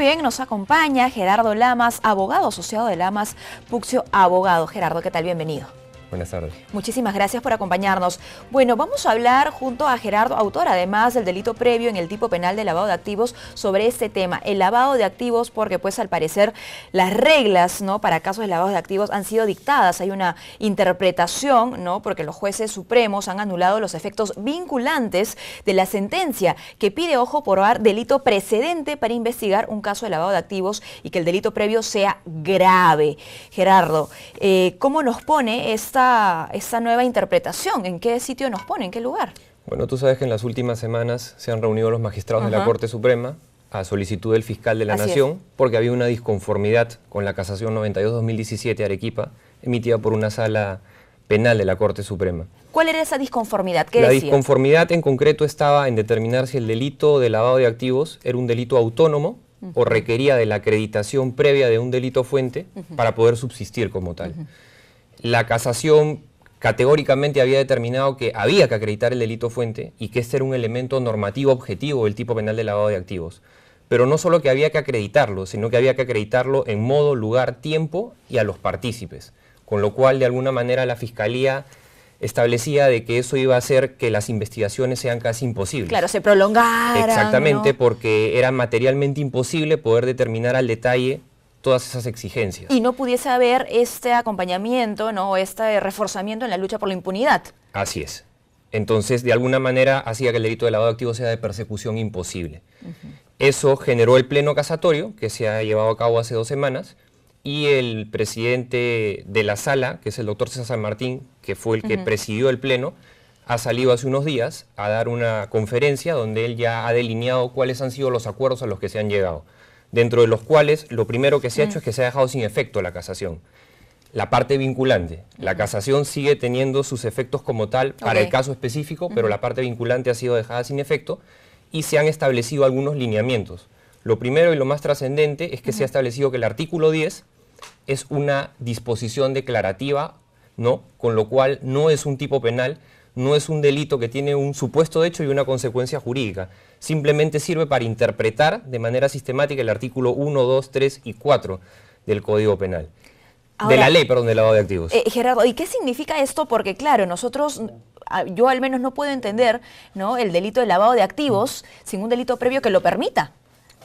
bien, nos acompaña Gerardo Lamas, abogado asociado de Lamas Puccio Abogado. Gerardo, ¿qué tal? Bienvenido. Buenas tardes. Muchísimas gracias por acompañarnos. Bueno, vamos a hablar junto a Gerardo, autor además del delito previo en el tipo penal de lavado de activos, sobre este tema, el lavado de activos, porque pues al parecer las reglas, ¿no?, para casos de lavado de activos han sido dictadas. Hay una interpretación, ¿no?, porque los jueces supremos han anulado los efectos vinculantes de la sentencia que pide, ojo, probar delito precedente para investigar un caso de lavado de activos y que el delito previo sea grave. Gerardo, ¿cómo nos pone esta nueva interpretación? ¿En qué sitio nos pone? ¿En qué lugar? Bueno, tú sabes que en las últimas semanas se han reunido los magistrados de la Corte Suprema a solicitud del fiscal de la Nación, porque había una disconformidad con la casación 92-2017 Arequipa, emitida por una sala penal de la Corte Suprema. ¿Cuál era esa disconformidad? ¿Qué decía? La disconformidad en concreto estaba en determinar si el delito de lavado de activos era un delito autónomo o requería de la acreditación previa de un delito fuente para poder subsistir como tal. La casación categóricamente había determinado que había que acreditar el delito fuente y que este era un elemento normativo objetivo del tipo penal de lavado de activos. Pero no solo que había que acreditarlo, sino que había que acreditarlo en modo, lugar, tiempo y a los partícipes. Con lo cual, de alguna manera, la Fiscalía establecía de que eso iba a hacer que las investigaciones sean casi imposibles. Claro, se prolongaran. Exactamente, ¿no? Porque era materialmente imposible poder determinar al detalle todas esas exigencias. Y no pudiese haber este acompañamiento, ¿no?, este reforzamiento en la lucha por la impunidad. Así es. Entonces, de alguna manera, hacía que el delito de lavado de activos sea de persecución imposible. Eso generó el pleno casatorio, que se ha llevado a cabo hace 2 semanas, y el presidente de la sala, que es el doctor César San Martín, que fue el que presidió el pleno, ha salido hace unos días a dar una conferencia donde él ya ha delineado cuáles han sido los acuerdos a los que se han llegado, dentro de los cuales lo primero que se ha hecho es que se ha dejado sin efecto la casación. La parte vinculante, la casación sigue teniendo sus efectos como tal para el caso específico, pero la parte vinculante ha sido dejada sin efecto y se han establecido algunos lineamientos. Lo primero y lo más trascendente es que se ha establecido que el artículo 10 es una disposición declarativa, ¿no?, con lo cual no es un tipo penal, no es un delito que tiene un supuesto hecho y una consecuencia jurídica. Simplemente sirve para interpretar de manera sistemática el artículo 1, 2, 3 y 4 del Código Penal. Ahora, de la ley, perdón, de lavado de activos. Gerardo, ¿y qué significa esto? Porque claro, nosotros, yo al menos no puedo entender, ¿no?, el delito de lavado de activos sin un delito previo que lo permita,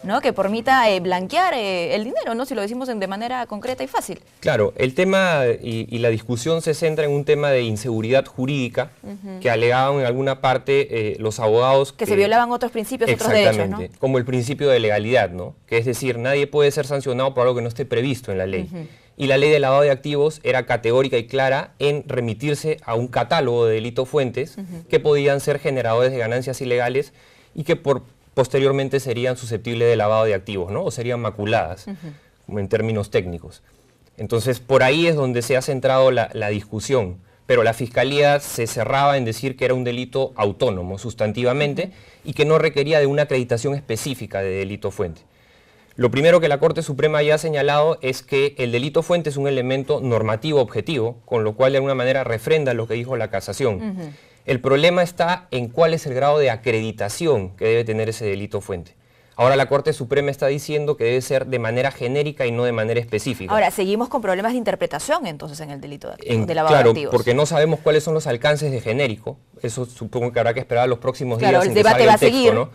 ¿no?, que permita blanquear el dinero, ¿no?, si lo decimos de manera concreta y fácil. Claro, el tema y la discusión se centra en un tema de inseguridad jurídica que alegaban en alguna parte los abogados que se violaban otros principios, otros derechos, ¿no? Como el principio de legalidad, ¿no?, que es decir, nadie puede ser sancionado por algo que no esté previsto en la ley. Y la ley de lavado de activos era categórica y clara en remitirse a un catálogo de delitos fuentes que podían ser generadores de ganancias ilegales y que posteriormente serían susceptibles de lavado de activos, ¿no?, o serían maculadas, como en términos técnicos. Entonces, por ahí es donde se ha centrado la discusión, pero la Fiscalía se cerraba en decir que era un delito autónomo, sustantivamente, y que no requería de una acreditación específica de delito fuente. Lo primero que la Corte Suprema ya ha señalado es que el delito fuente es un elemento normativo objetivo, con lo cual de alguna manera refrenda lo que dijo la casación. El problema está en cuál es el grado de acreditación que debe tener ese delito fuente. Ahora la Corte Suprema está diciendo que debe ser de manera genérica y no de manera específica. Ahora, seguimos con problemas de interpretación entonces en el delito de lavado de activos. Claro, porque no sabemos cuáles son los alcances de genérico. Eso supongo que habrá que esperar los próximos días. Claro, el debate va a seguir, ¿no?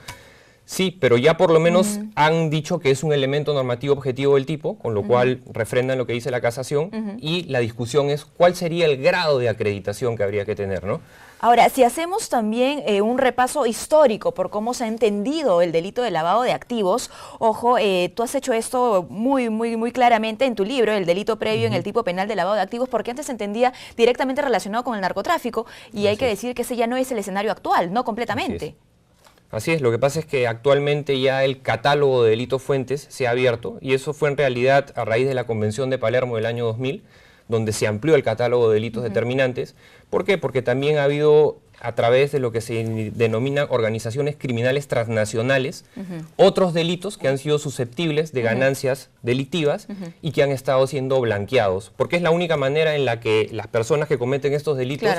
Sí, pero ya por lo menos han dicho que es un elemento normativo objetivo del tipo, con lo cual refrendan lo que dice la casación, y la discusión es cuál sería el grado de acreditación que habría que tener, ¿no? Ahora, si hacemos también un repaso histórico por cómo se ha entendido el delito de lavado de activos, ojo, tú has hecho esto muy claramente en tu libro, El delito previo en el tipo penal de lavado de activos, porque antes se entendía directamente relacionado con el narcotráfico, y hay que decir que ese ya no es el escenario actual, no completamente. Así es, lo que pasa es que actualmente ya el catálogo de delitos fuentes se ha abierto, y eso fue en realidad a raíz de la Convención de Palermo del año 2000, donde se amplió el catálogo de delitos determinantes. ¿Por qué? Porque también ha habido, a través de lo que se denominan organizaciones criminales transnacionales, otros delitos que han sido susceptibles de ganancias delictivas y que han estado siendo blanqueados, porque es la única manera en la que las personas que cometen estos delitos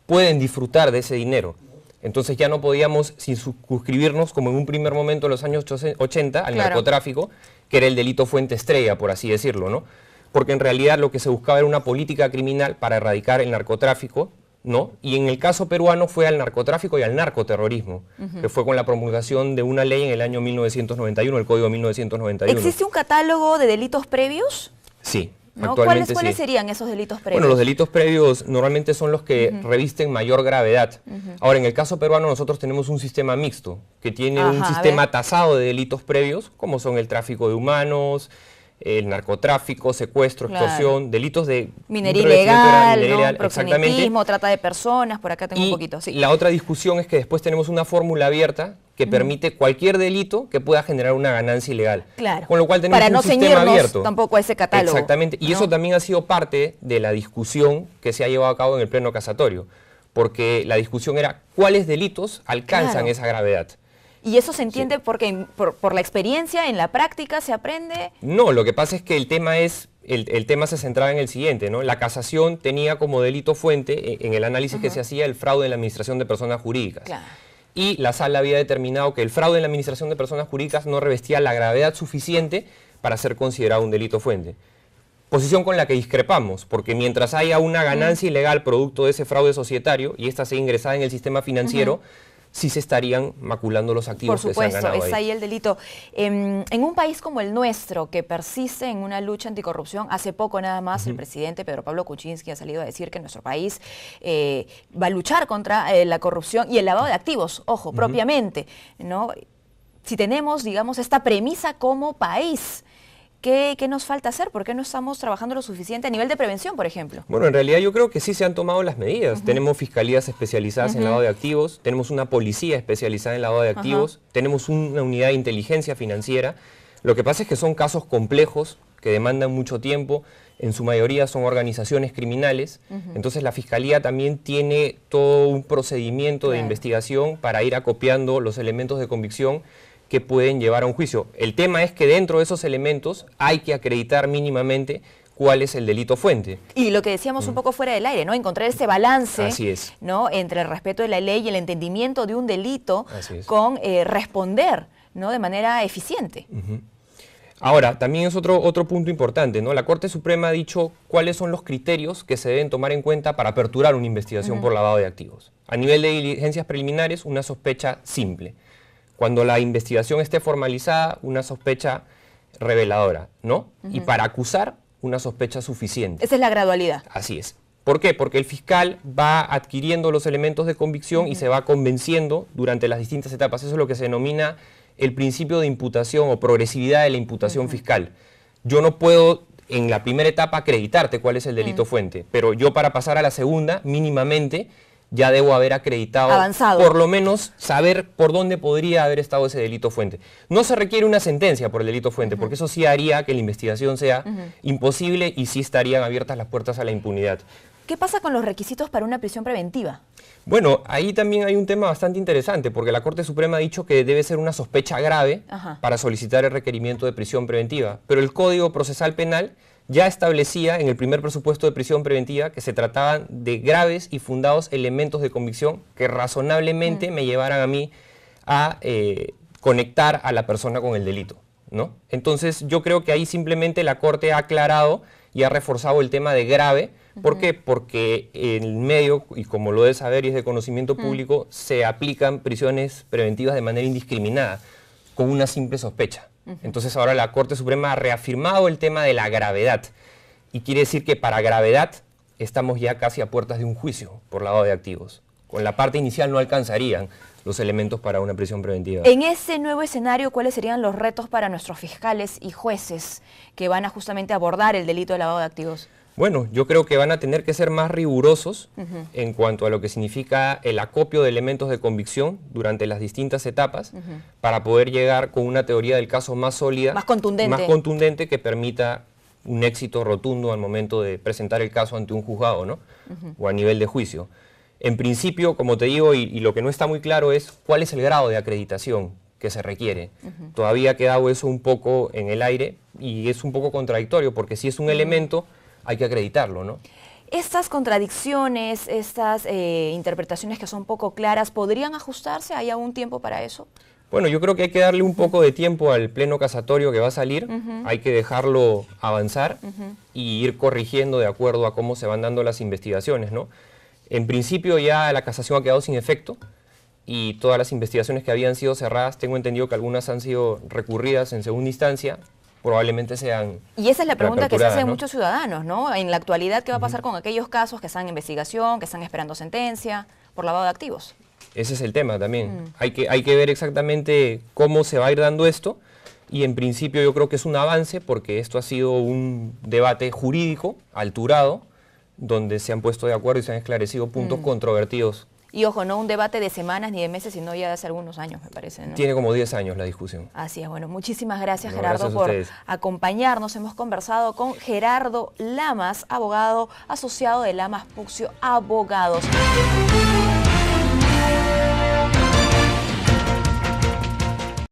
pueden disfrutar de ese dinero. Entonces ya no podíamos circunscribirnos, como en un primer momento en los años 80, al Claro. narcotráfico, que era el delito fuente estrella, por así decirlo, ¿no? Porque en realidad lo que se buscaba era una política criminal para erradicar el narcotráfico, ¿no? Y en el caso peruano fue al narcotráfico y al narcoterrorismo, que fue con la promulgación de una ley en el año 1991, el Código 1991. ¿Existe un catálogo de delitos previos? Sí, ¿No? actualmente ¿Cuáles sí. serían esos delitos previos? Bueno, los delitos previos normalmente son los que revisten mayor gravedad. Ahora, en el caso peruano nosotros tenemos un sistema mixto, que tiene un Ajá, a sistema ver. tasado de delitos previos, como son el tráfico de humanos, el narcotráfico, secuestro, Claro. extorsión, delitos de Minería un revestimiento ilegal, minería ¿no? ilegal, exactamente. Proxenetismo, trata de personas, por acá tengo un Y poquito, sí. la otra discusión es que después tenemos una fórmula abierta que permite cualquier delito que pueda generar una ganancia ilegal. Claro. Con lo cual tenemos Para un no sistema ceñirnos abierto. tampoco a ese catálogo. Exactamente. Y ¿no? eso también ha sido parte de la discusión que se ha llevado a cabo en el pleno casatorio. Porque la discusión era cuáles delitos alcanzan Claro. esa gravedad. Y eso se entiende porque por la experiencia, en la práctica se aprende. No, lo que pasa es que el tema se centraba en el siguiente, ¿no? La casación tenía como delito fuente, en el análisis que se hacía, el fraude en la administración de personas jurídicas. Claro. Y la sala había determinado que el fraude en la administración de personas jurídicas no revestía la gravedad suficiente para ser considerado un delito fuente. Posición con la que discrepamos, porque mientras haya una ganancia ilegal producto de ese fraude societario y esta sea ingresada en el sistema financiero, sí se estarían maculando los Por activos que se han supuesto, ganado es ahí el delito. En un país como el nuestro, que persiste en una lucha anticorrupción, hace poco nada más el presidente Pedro Pablo Kuczynski ha salido a decir que nuestro país va a luchar contra la corrupción y el lavado de activos, ojo, propiamente, ¿no? Si tenemos, digamos, esta premisa como país, ¿qué nos falta hacer? ¿Por qué no estamos trabajando lo suficiente a nivel de prevención, por ejemplo? Bueno, en realidad yo creo que sí se han tomado las medidas. Tenemos fiscalías especializadas en lavado de activos, tenemos una policía especializada en lavado de activos, tenemos una unidad de inteligencia financiera. Lo que pasa es que son casos complejos que demandan mucho tiempo, en su mayoría son organizaciones criminales, entonces la fiscalía también tiene todo un procedimiento de Claro. investigación para ir acopiando los elementos de convicción que pueden llevar a un juicio. El tema es que dentro de esos elementos hay que acreditar mínimamente cuál es el delito fuente. Y lo que decíamos un poco fuera del aire, ¿no? Encontrar ese balance, Así es. ¿no? Entre el respeto de la ley y el entendimiento de un delito Así es. con responder, ¿no? De manera eficiente. Ahora, también es otro punto importante, ¿no? La Corte Suprema ha dicho cuáles son los criterios que se deben tomar en cuenta para aperturar una investigación por lavado de activos. A nivel de diligencias preliminares, una sospecha simple. Cuando la investigación esté formalizada, una sospecha reveladora, ¿no? Y para acusar, una sospecha suficiente. Esa es la gradualidad. Así es. ¿Por qué? Porque el fiscal va adquiriendo los elementos de convicción y se va convenciendo durante las distintas etapas. Eso es lo que se denomina el principio de imputación o progresividad de la imputación fiscal. Yo no puedo en la primera etapa acreditarte cuál es el delito fuente, pero yo para pasar a la segunda, mínimamente, ya debo haber acreditado, Avanzado. por lo menos saber por dónde podría haber estado ese delito fuente. No se requiere una sentencia por el delito fuente, porque eso sí haría que la investigación sea imposible y sí estarían abiertas las puertas a la impunidad. ¿Qué pasa con los requisitos para una prisión preventiva? Bueno, ahí también hay un tema bastante interesante, porque la Corte Suprema ha dicho que debe ser una sospecha grave para solicitar el requerimiento de prisión preventiva, pero el Código Procesal Penal ya establecía en el primer presupuesto de prisión preventiva que se trataban de graves y fundados elementos de convicción que razonablemente me llevaran a mí a conectar a la persona con el delito, ¿no? Entonces yo creo que ahí simplemente la Corte ha aclarado y ha reforzado el tema de grave. ¿Por qué? Porque en el medio, y como lo debes saber y es de conocimiento público, se aplican prisiones preventivas de manera indiscriminada, con una simple sospecha. Entonces ahora la Corte Suprema ha reafirmado el tema de la gravedad, y quiere decir que para gravedad estamos ya casi a puertas de un juicio por lavado de activos. Con la parte inicial no alcanzarían los elementos para una prisión preventiva. En ese nuevo escenario, ¿cuáles serían los retos para nuestros fiscales y jueces que van a justamente abordar el delito de lavado de activos? Bueno, yo creo que van a tener que ser más rigurosos en cuanto a lo que significa el acopio de elementos de convicción durante las distintas etapas para poder llegar con una teoría del caso más sólida, Más contundente. que permita un éxito rotundo al momento de presentar el caso ante un juzgado, ¿no? O a nivel de juicio. En principio, como te digo, y lo que no está muy claro es cuál es el grado de acreditación que se requiere. Todavía ha quedado eso un poco en el aire y es un poco contradictorio porque si es un elemento hay que acreditarlo, ¿no? ¿Estas contradicciones, estas interpretaciones que son poco claras, podrían ajustarse? ¿Hay aún tiempo para eso? Bueno, yo creo que hay que darle un poco de tiempo al pleno casatorio que va a salir, hay que dejarlo avanzar y ir corrigiendo de acuerdo a cómo se van dando las investigaciones, ¿no? En principio ya la casación ha quedado sin efecto y todas las investigaciones que habían sido cerradas, tengo entendido que algunas han sido recurridas en segunda instancia, probablemente sean Y esa es la pregunta que se hacen ¿no? muchos ciudadanos, ¿no? En la actualidad, ¿qué va a pasar con aquellos casos que están en investigación, que están esperando sentencia por lavado de activos? Ese es el tema también. Hay que ver exactamente cómo se va a ir dando esto y en principio yo creo que es un avance porque esto ha sido un debate jurídico alturado donde se han puesto de acuerdo y se han esclarecido puntos controvertidos. Y ojo, no un debate de semanas ni de meses, sino ya de hace algunos años, me parece, ¿no? Tiene como 10 años la discusión. Así es, bueno, muchísimas gracias, No, Gerardo, gracias a por ustedes. acompañarnos. Hemos conversado con Gerardo Lamas, abogado asociado de Lamas Puccio Abogados.